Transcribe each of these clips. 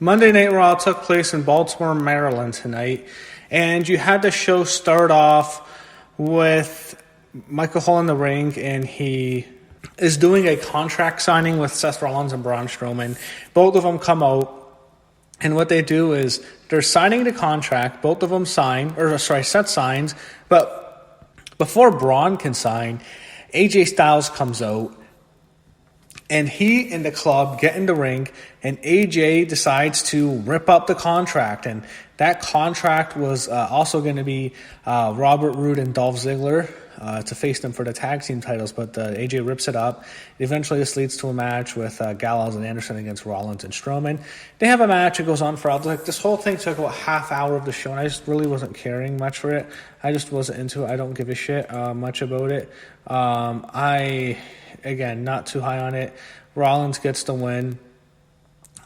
Monday Night Raw took place in Baltimore, Maryland tonight, and you had the show start off with Michael Hall in the ring, and he is doing a contract signing with Seth Rollins and Braun Strowman. Both of them come out, and what they do is they're signing the contract. Both of them Seth signs, but before Braun can sign, AJ Styles comes out. And he and the club get in the ring, and AJ decides to rip up the contract. And that contract was also going to be Robert Roode and Dolph Ziggler to face them for the tag team titles. But AJ rips it up. Eventually, this leads to a match with Gallows and Anderson against Rollins and Strowman. They have a match. It goes on for like this whole thing took about half hour of the show, and I just really wasn't caring much for it. I just wasn't into it. I don't give a shit much about it. Again, not too high on it. Rollins gets the win.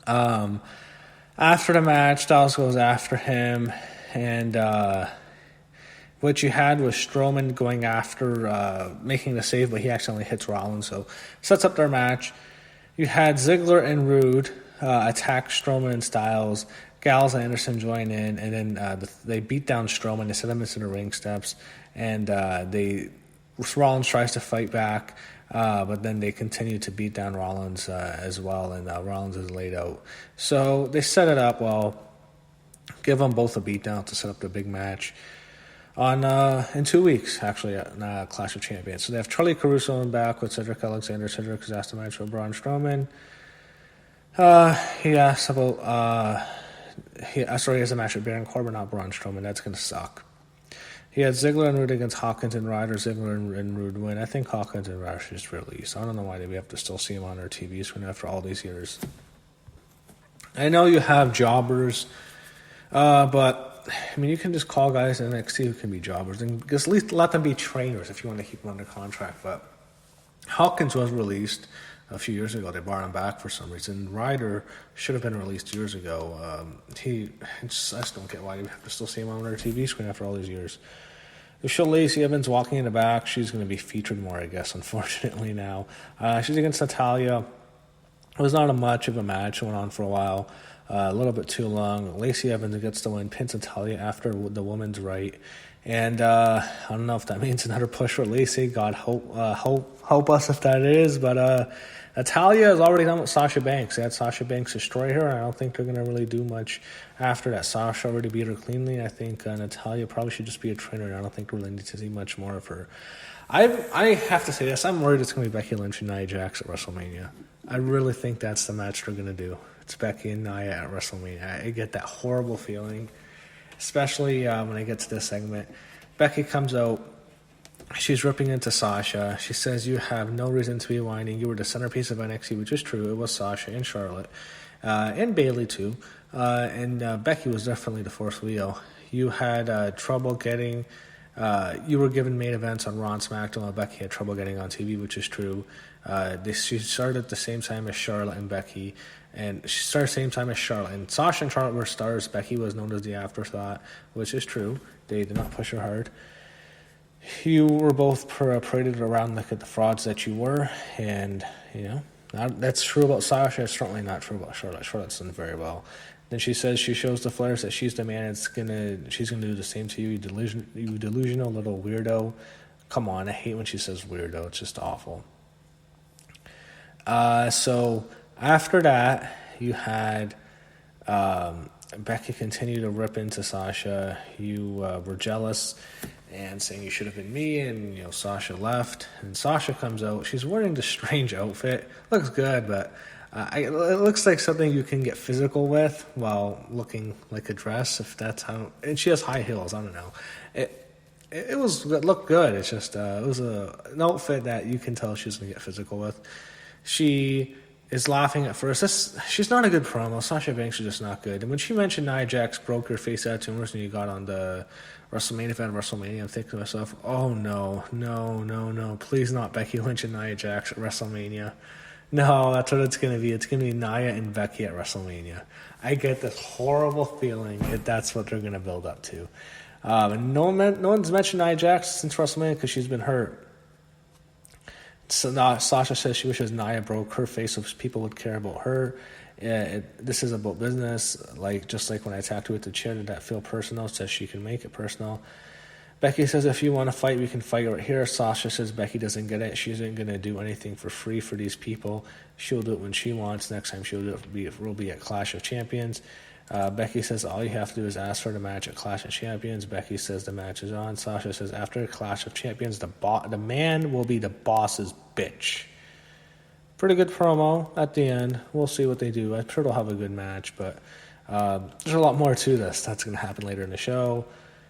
After the match, Styles goes after him, and what you had was Strowman going after, making the save, but he accidentally hits Rollins, so sets up their match. You had Ziggler and Roode attack Strowman and Styles. Gallows and Anderson join in, and then they beat down Strowman. They set him into the ring steps, and Rollins tries to fight back. But then they continue to beat down Rollins as well, and Rollins is laid out. So they set it up well, give them both a beatdown to set up the big match in 2 weeks, actually, at Clash of Champions. So they have Charlie Caruso in back with Cedric Alexander. Cedric has asked a match with Braun Strowman. He asks about he has a match with Baron Corbin, not Braun Strowman. That's going to suck. He had Ziggler and Roode against Hawkins and Ryder. Ziggler and Roode win. I think Hawkins and Ryder should just release. I don't know why we have to still see him on our TV screen after all these years. I know you have jobbers, but I mean, you can just call guys in NXT who can be jobbers, and just at least let them be trainers if you want to keep them under contract. But Hawkins was released a few years ago. They brought him back for some reason. Ryder should have been released years ago. I just don't get why we have to still see him on our TV screen after all these years. We show Lacey Evans walking in the back. She's going to be featured more, I guess, unfortunately now. She's against Natalya. It was not much of a match. It went on for a while. A little bit too long. Lacey Evans gets the win, pins Natalya after the woman's right. And I don't know if that means another push for Lacey. God help us if that is. But Natalya is already done with Sasha Banks. They had Sasha Banks destroy her, and I don't think they're going to really do much after that. Sasha already beat her cleanly. I think Natalya probably should just be a trainer, and I don't think we really need to see much more of her. I have to say this. I'm worried it's going to be Becky Lynch and Nia Jax at WrestleMania. I really think that's the match they're going to do. It's Becky and Nia at WrestleMania. I get that horrible feeling, especially when I get to this segment. Becky comes out. She's ripping into Sasha. She says, "You have no reason to be whining. You were the centerpiece of NXT," which is true. It was Sasha and Charlotte, and Bayley too. And Becky was definitely the fourth wheel. You had trouble getting. You were given main events on Raw and SmackDown, while Becky had trouble getting on TV, which is true. She started at the same time as Charlotte and Becky, and she started at the same time as Charlotte. And Sasha and Charlotte were stars. Becky was known as the afterthought, which is true. They did not push her hard. You were both paraded around like the frauds that you were, and that's true about Sasha. It's certainly not true about Charlotte. Charlotte's done very well. Then she says she shows the Flares that she's the man. She's gonna do the same to you. You delusional little weirdo. Come on, I hate when she says weirdo. It's just awful. So after that, you had Becky continue to rip into Sasha. You were jealous and saying you should have been me, and Sasha left, and Sasha comes out. She's wearing this strange outfit. Looks good, but it looks like something you can get physical with while looking like a dress, if that's how. And she has high heels. I don't know. It looked good. It's just it was an outfit that you can tell she's gonna get physical with. She is laughing at first. She's not a good promo. Sasha Banks is just not good. And when she mentioned Nia Jax broke her face out tumors and you got on the WrestleMania event, WrestleMania, I'm thinking to myself, oh no, please not Becky Lynch and Nia Jax at WrestleMania. No, that's what it's going to be. It's going to be Nia and Becky at WrestleMania. I get this horrible feeling that that's what they're going to build up to. And no one's mentioned Nia Jax since WrestleMania because she's been hurt. So Sasha says she wishes Nia broke her face so people would care about her. This is about business. Just like when I talked with the chair, that feel personal, says she can make it personal. Becky says, if you want to fight, we can fight right here. Sasha says Becky doesn't get it. She isn't going to do anything for free for these people. She'll do it when she wants. Next time she'll do it will be at Clash of Champions. Becky says, all you have to do is ask for the match at Clash of Champions. Becky says the match is on. Sasha says, after Clash of Champions, the man will be the boss's bitch. Pretty good promo at the end. We'll see what they do. I'm sure they'll have a good match, but there's a lot more to this. That's going to happen later in the show.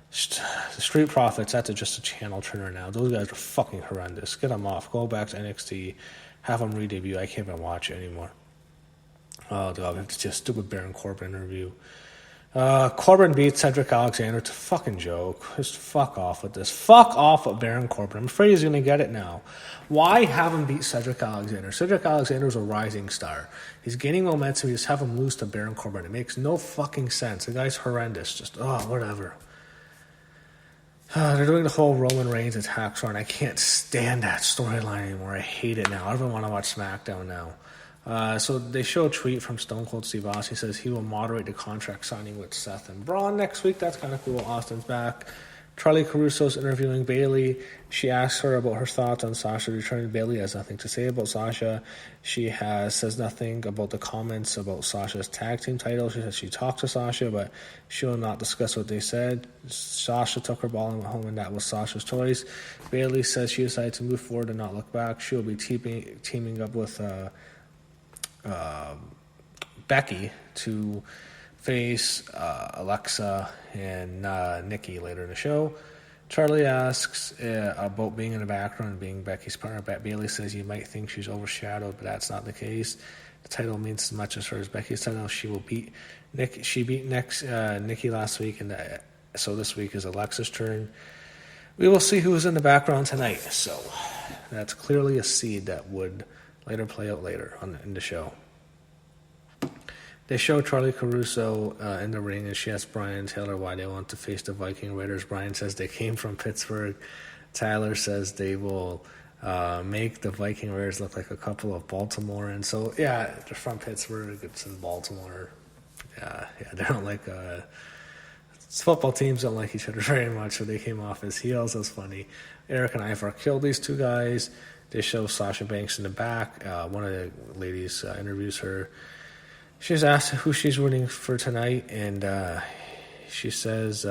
The Street Profits, that's just a channel turner now. Those guys are fucking horrendous. Get them off. Go back to NXT. Have them re-debut. I can't even watch it anymore. Oh, God, it's just a stupid Baron Corbin interview. Corbin beats Cedric Alexander. It's a fucking joke. Just fuck off with this. Fuck off with Baron Corbin. I'm afraid he's going to get it now. Why have him beat Cedric Alexander? Cedric Alexander is a rising star. He's gaining momentum. You just have him lose to Baron Corbin. It makes no fucking sense. The guy's horrendous. Just, whatever. They're doing the whole Roman Reigns attacks run. I can't stand that storyline anymore. I hate it now. I don't even want to watch SmackDown now. So they show a tweet from Stone Cold Steve Austin. He says he will moderate the contract signing with Seth and Braun next week. That's kind of cool. Austin's back. Charlie Caruso's interviewing Bayley. She asks her about her thoughts on Sasha returning. Bayley has nothing to say about Sasha. She says nothing about the comments about Sasha's tag team title. She says she talked to Sasha, but she will not discuss what they said. Sasha took her ball and went home, and that was Sasha's choice. Bayley says she decided to move forward and not look back. She will be teaming up with Becky to face Alexa and Nikki later in the show. Charlie asks about being in the background and being Becky's partner. Bayley says you might think she's overshadowed, but that's not the case. The title means as much as her as Becky's title. She will beat Nick. She beat Nikki last week, and so this week is Alexa's turn. We will see who is in the background tonight. So that's clearly a seed that would later play out later in the show. They show Charlie Caruso in the ring, and she asks Brian Taylor why they want to face the Viking Raiders. Brian says they came from Pittsburgh. Tyler says they will make the Viking Raiders look like a couple of Baltimore. And so, yeah, they're from Pittsburgh. It's in Baltimore. Yeah, they don't like... football teams don't like each other very much, so they came off as heels. That's funny. Eric and Ivar killed these two guys. They show Sasha Banks in the back. One of the ladies interviews her. She's asked who she's rooting for tonight, and she says,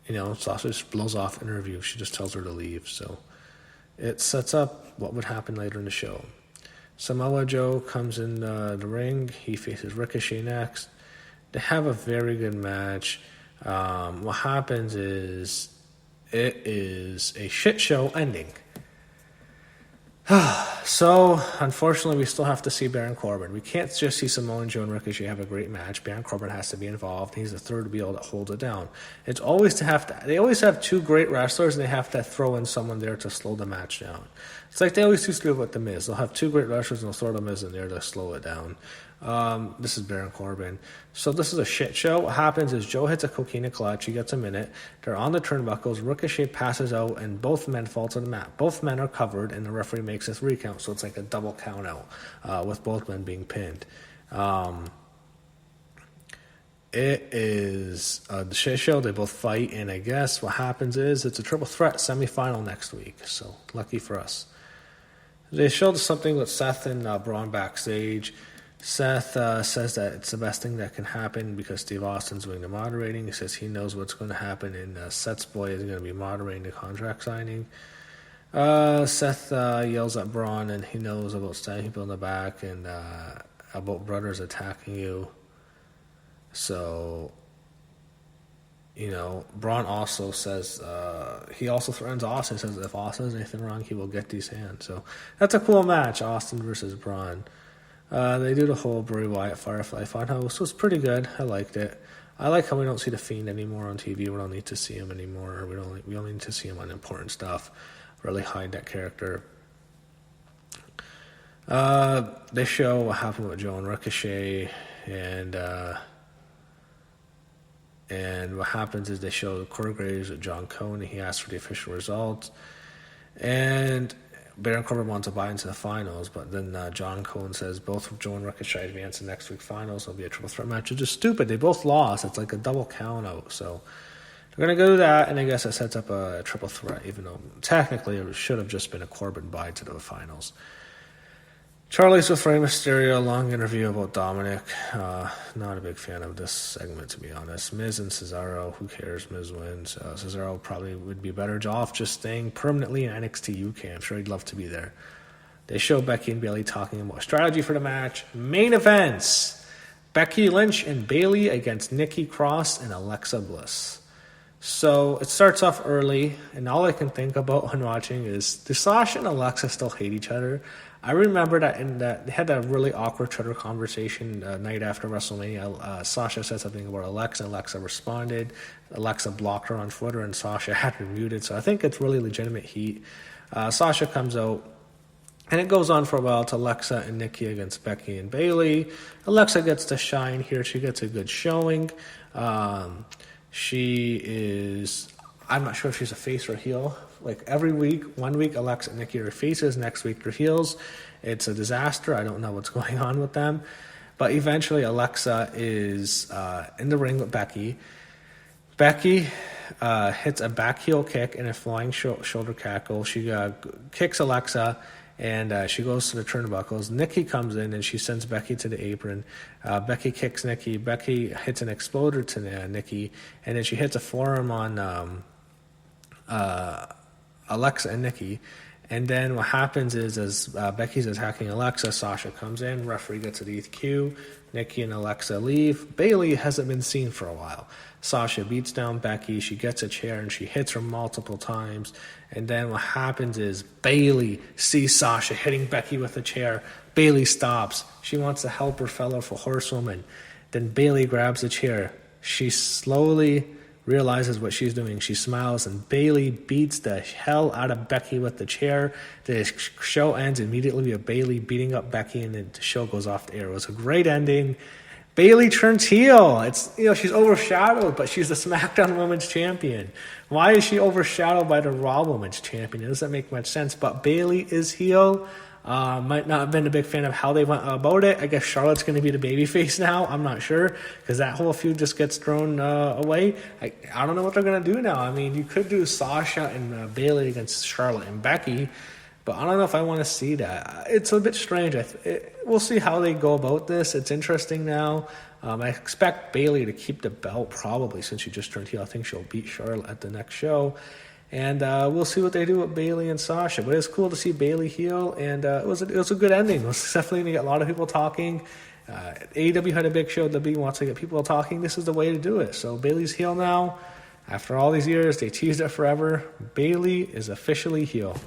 Sasha just blows off an interview. She just tells her to leave. So it sets up what would happen later in the show. Samoa Joe comes in the ring. He faces Ricochet next. They have a very good match. What happens is it is a shit show ending. So, unfortunately, we still have to see Baron Corbin. We can't just see Samoa Joe and Ricochet have a great match. Baron Corbin has to be involved. He's the third to be able to hold it down. It's always they always have two great wrestlers, and they have to throw in someone there to slow the match down. It's like they always used to do with The Miz. They'll have two great wrestlers, and they'll throw The Miz in there to slow it down. This is Baron Corbin. So this is a shit show. What happens is Joe hits a coquina clutch. He gets a minute. They're on the turnbuckles. Ricochet passes out, and both men fall to the mat. Both men are covered, and the referee makes this recount. So it's like a double count out with both men being pinned. It is the shit show. They both fight, and I guess what happens is it's a triple threat semifinal next week. So lucky for us. They showed something with Seth and Braun backstage. Seth says that it's the best thing that can happen because Steve Austin's doing the moderating. He says he knows what's going to happen, and Seth's boy is going to be moderating the contract signing. Seth yells at Braun, and he knows about standing people in the back and about brothers attacking you. So, Braun also says, he also threatens Austin. He says if Austin has anything wrong, he will get these hands. So that's a cool match, Austin versus Braun. They do the whole Bray Wyatt Firefly Funhouse. So it's pretty good. I liked it. I like how we don't see the Fiend anymore on TV. We don't need to see him anymore. We only need to see him on important stuff. Really hide that character. They show what happened with Joe and Ricochet, and what happens is they show the Corey Graves with John Cone. He asks for the official results, and Baron Corbin wants to buy into the finals, but then John Cohen says both Joe and Ricochet advance in next week's finals. It'll be a triple threat match, which is stupid. They both lost. It's like a double count out. So they're going to go to that, and I guess it sets up a triple threat, even though technically it should have just been a Corbin bye to the finals. Charlie's with Rey Mysterio, long interview about Dominic. Not a big fan of this segment, to be honest. Miz and Cesaro, who cares? Miz wins. Cesaro probably would be better off just staying permanently in NXT UK. I'm sure he'd love to be there. They show Becky and Bayley talking about strategy for the match. Main events: Becky Lynch and Bayley against Nikki Cross and Alexa Bliss. So it starts off early, and all I can think about when watching is, do Sasha and Alexa still hate each other? I remember that they had that really awkward Twitter conversation night after WrestleMania. Sasha said something about Alexa. Alexa responded. Alexa blocked her on Twitter, and Sasha had her muted. So I think it's really legitimate heat. Sasha comes out, and it goes on for a while to Alexa and Nikki against Becky and Bayley. Alexa gets to shine here. She gets a good showing. She is, I'm not sure if she's a face or a heel. Like every week, one week Alexa and Nikki are faces, next week they're heels. It's a disaster. I don't know what's going on with them. But eventually Alexa is in the ring with Becky. Becky hits a back heel kick and a flying shoulder cackle. She kicks Alexa, and she goes to the turnbuckles. Nikki comes in, and she sends Becky to the apron. Becky kicks Nikki. Becky hits an exploder to Nikki, and then she hits a forearm on Alexa and Nikki. And then what happens is, as Becky's attacking Alexa, Sasha comes in, referee gets a DQ, Nikki and Alexa leave. Bayley hasn't been seen for a while. Sasha beats down Becky, she gets a chair, and she hits her multiple times. And then what happens is, Bayley sees Sasha hitting Becky with a chair. Bayley stops. She wants to help her fellow horsewoman. Then Bayley grabs the chair. She slowly realizes what she's doing. She smiles, and Bayley beats the hell out of Becky with the chair. The show ends immediately with Bayley beating up Becky, and the show goes off the air. It was a great ending. Bayley turns heel. It's, she's overshadowed, but she's the SmackDown Women's Champion. Why is she overshadowed by the Raw Women's Champion? It doesn't make much sense. But Bayley is heel. Might not have been a big fan of how they went about it. I guess Charlotte's going to be the babyface now. I'm not sure, because that whole feud just gets thrown away. I don't know what they're going to do now. I mean, you could do Sasha and Bayley against Charlotte and Becky, but I don't know if I want to see that. It's a bit strange. We'll see how they go about this. It's interesting now. I expect Bayley to keep the belt probably, since she just turned heel. I think she'll beat Charlotte at the next show. And we'll see what they do with Bayley and Sasha. But it's cool to see Bayley heel, and it was a good ending. It was definitely going to get a lot of people talking. AEW had a big show. WWE wants to get people talking. This is the way to do it. So Bayley's heel now. After all these years, they teased it forever. Bayley is officially heel.